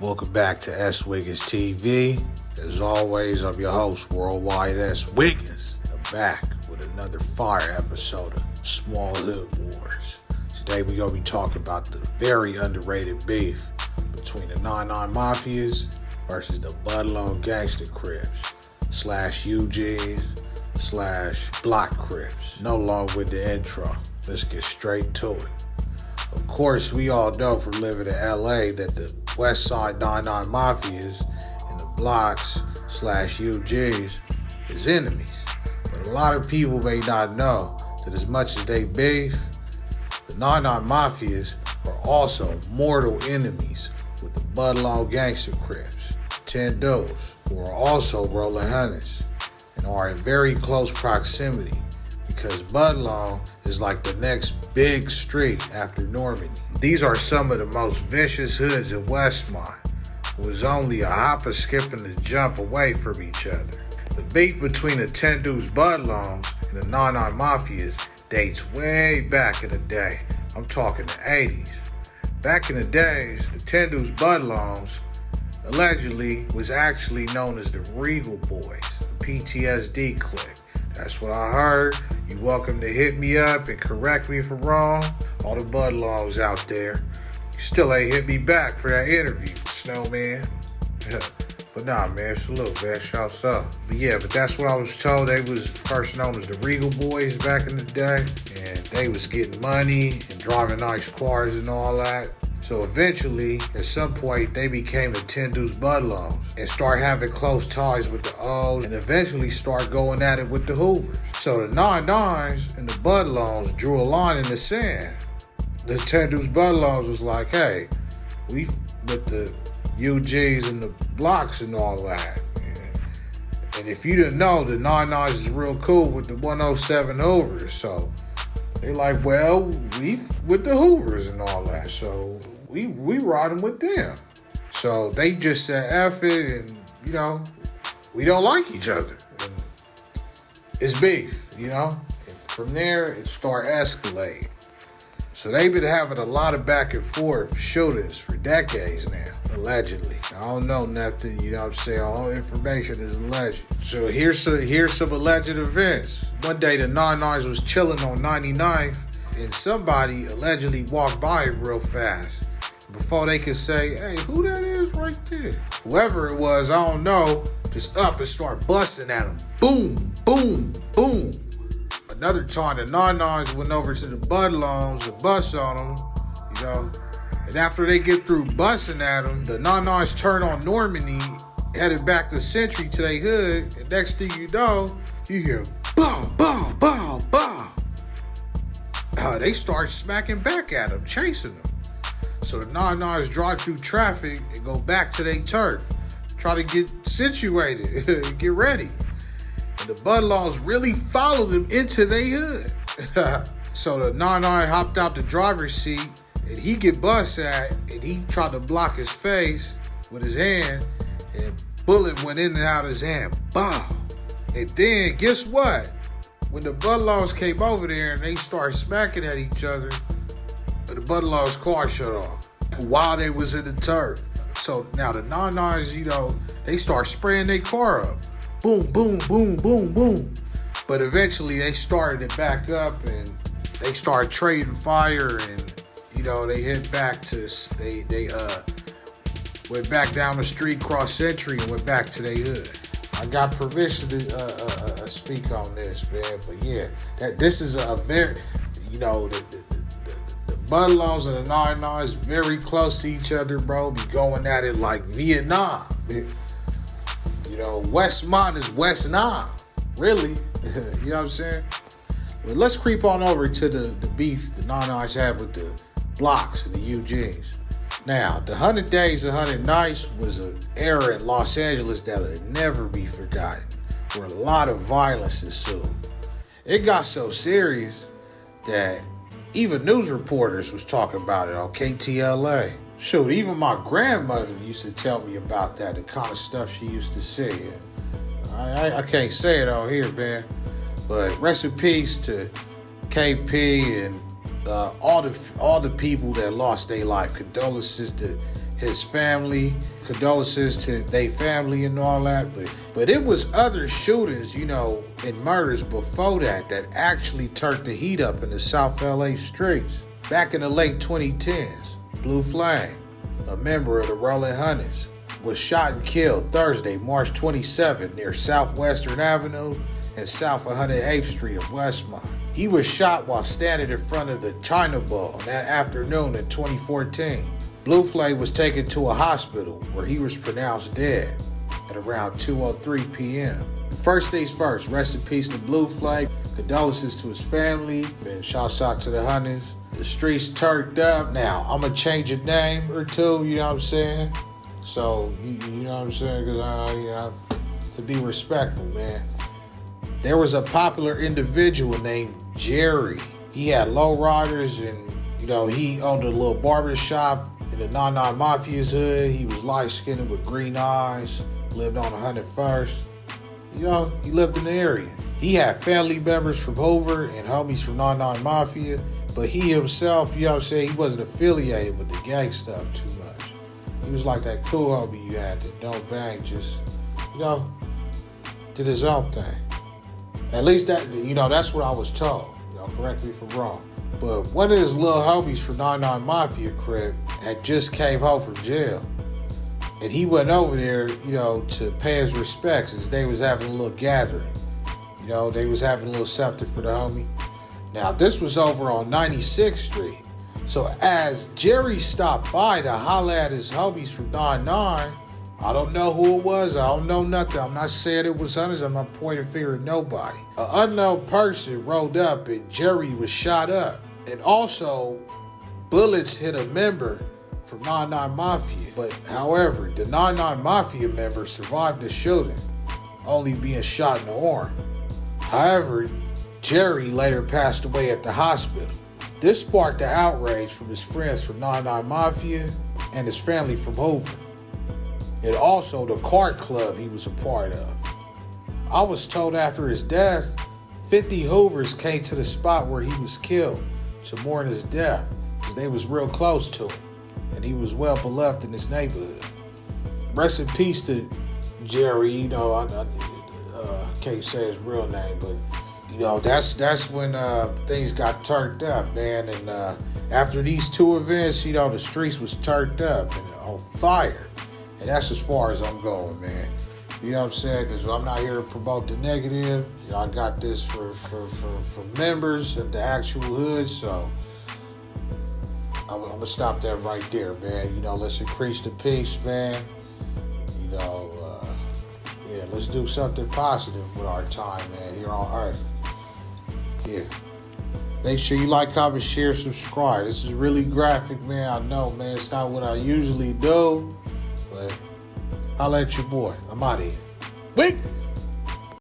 Welcome back to S.WigginsTV. As always, I'm your host, Worldwide S.Wiggins. I'm back with another fire episode of Small Hood Wars. Today we're going to be talking about the very underrated beef between the 99 Mafias versus the BUDLONG gangster CRIPS / UGs / BLOCC CRIPS. No long with the intro. Let's get straight to it. Of course, we all know from living in LA that the West Side 99 Mafias and the BLOCCs / UGs is enemies. But a lot of people may not know that as much as they beef, the 99 Mafias are also mortal enemies with the BUDLONG gangster CRIPS. 10 dudes who are also rolling hundreds and are in very close proximity because BUDLONG is like the next big street after Normandy. These are some of the most vicious hoods in Westmont, who is only a hop, a skip, and a jump away from each other. The beef between the 10 dudes BUDLONGs and the 99 Mafias dates way back in the day. I'm talking the 80s. Back in the days, the 10 dudes BUDLONGs allegedly was actually known as the Regal Boys, a PTSD clique. That's what I heard. You're welcome to hit me up and correct me if I'm wrong. All the BUDLONGs out there. You still ain't hit me back for that interview, Snowman. But nah, man, salute, man. Shouts out. But that's what I was told. They was first known as the Regal Boys back in the day. And they was getting money and driving nice cars and all that. So eventually, at some point, they became the 10 dudes BUDLONGs and start having close ties with the O's and eventually start going at it with the Hoovers. So the 99s and the BUDLONGs drew a line in the sand. The 10 dudes BUDLONGs was like, hey, we with the UGs and the BLOCCs and all that. And if you didn't know, the 99s is real cool with the 107 Hoovers. So they like, well, we with the Hoovers and all that. So we riding with them. So they just said F it and, we don't like each other. And it's beef, And from there, it started escalating. So they've been having a lot of back and forth shootings for decades now, allegedly. I don't know nothing, what I'm saying? All information is alleged. So here's some alleged events. One day the 99s was chilling on 99th and somebody allegedly walked by it real fast. Before they could say, hey, who that is right there? Whoever it was, I don't know, just up and start busting at him. Boom, boom, boom. Another time, the 99s went over to the BUDLONGs to bust on them, And after they get through busting at them, the 99s turn on Normandy, headed back to Century to their hood. And next thing you know, you hear, bow, bow, bow, bow. They start smacking back at them, chasing them. So the 99s drive through traffic and go back to their turf, try to get situated, get ready. And the BUDLONGs really followed them into their hood. So the 99 hopped out the driver's seat and he get bust at and he tried to block his face with his hand and bullet went in and out of his hand. Bow. And then guess what? When the BUDLONGs came over there and they started smacking at each other, the BUDLONGs car shut off while they was in the turf. So now the 99s, they start spraying their car up. Boom, boom, boom, boom, boom. But eventually they started it back up and they started trading fire and, they hit back to, they went back down the street, crossed Century and went back to their hood. I got permission to speak on this, man. But yeah, this is a very, the BUDLONGs and the 99s very close to each other, bro. Be going at it like Vietnam. Westmont is West Nam, really. You know what I'm saying? But let's creep on over to the beef the 99s had with the BLOCCs and the UGs. Now, the 100 Days, 100 Nights was an era in Los Angeles that will never be forgotten, where a lot of violence ensued. It got so serious that even news reporters was talking about it on KTLA. Shoot, even my grandmother used to tell me about that, the kind of stuff she used to say. I can't say it out here, man. But rest in peace to KP and all the people that lost their life. Condolences to his family condolences to their family and all that, but it was other shootings, you know, and murders before that actually turned the heat up in the South LA streets. Back in the late 2010s, Blue Flame, a member of the Rolling Hunters, was shot and killed Thursday, March 27 near Southwestern Avenue and South 108th Street of Westmont. He was shot while standing in front of the China Bowl that afternoon in 2014. Blue Flame was taken to a hospital where he was pronounced dead at around 2:03 p.m. First things first, rest in peace to Blue Flame. Condolences to his family, and shouts out to the Hunters. The streets turned up. Now, I'm going to change a name or two, you know what I'm saying? So, you know what I'm saying? Because, you know, to be respectful, man. There was a popular individual named Jerry. He had lowriders and, you know, he owned a little barber shop in the MAFIA's hood. He was light-skinned with green eyes, lived on 101st. You know, he lived in the area. He had family members from Hoover and homies from MAFIA, but he himself, you know what I'm saying, he wasn't affiliated with the gang stuff too much. He was like that cool homie you had that don't bang, just, you know, did his own thing. At least that, you know, that's what I was told. You know, correct me if I'm wrong. But one of his little homies from MAFIA crib had just came home from jail. And he went over there, you know, to pay his respects as they was having a little gathering. You know, they was having a little something for the homie. Now, this was over on 96th Street. So as Jerry stopped by to holler at his homies from 99, I don't know who it was. I don't know nothing. I'm not saying it was Hunters. I'm not pointing a finger at nobody. An unknown person rolled up and Jerry was shot up. And also, bullets hit a member from 99 Mafia. But however, the 99 Mafia member survived the shooting, only being shot in the arm. However, Jerry later passed away at the hospital. This sparked the outrage from his friends from 99 Mafia and his family from Hoover. And also the cart club he was a part of. I was told after his death, 50 Hoovers came to the spot where he was killed to mourn his death, because they was real close to him, and he was well beloved in his neighborhood. Rest in peace to Jerry. You know, I can't say his real name, but you know, that's when things got turned up, man. And after these two events, you know, the streets was turned up and on fire. And that's as far as I'm going, man. You know what I'm saying? Because I'm not here to promote the negative. You know, I got this for members of the actual hood, so I'm going to stop that right there, man. You know, let's increase the peace, man. You know, yeah, let's do something positive with our time, man, here on Earth. Yeah. Make sure you like, comment, share, subscribe. This is really graphic, man. I know, man. It's not what I usually do. But holla at your boy. I'm out of here. Wait!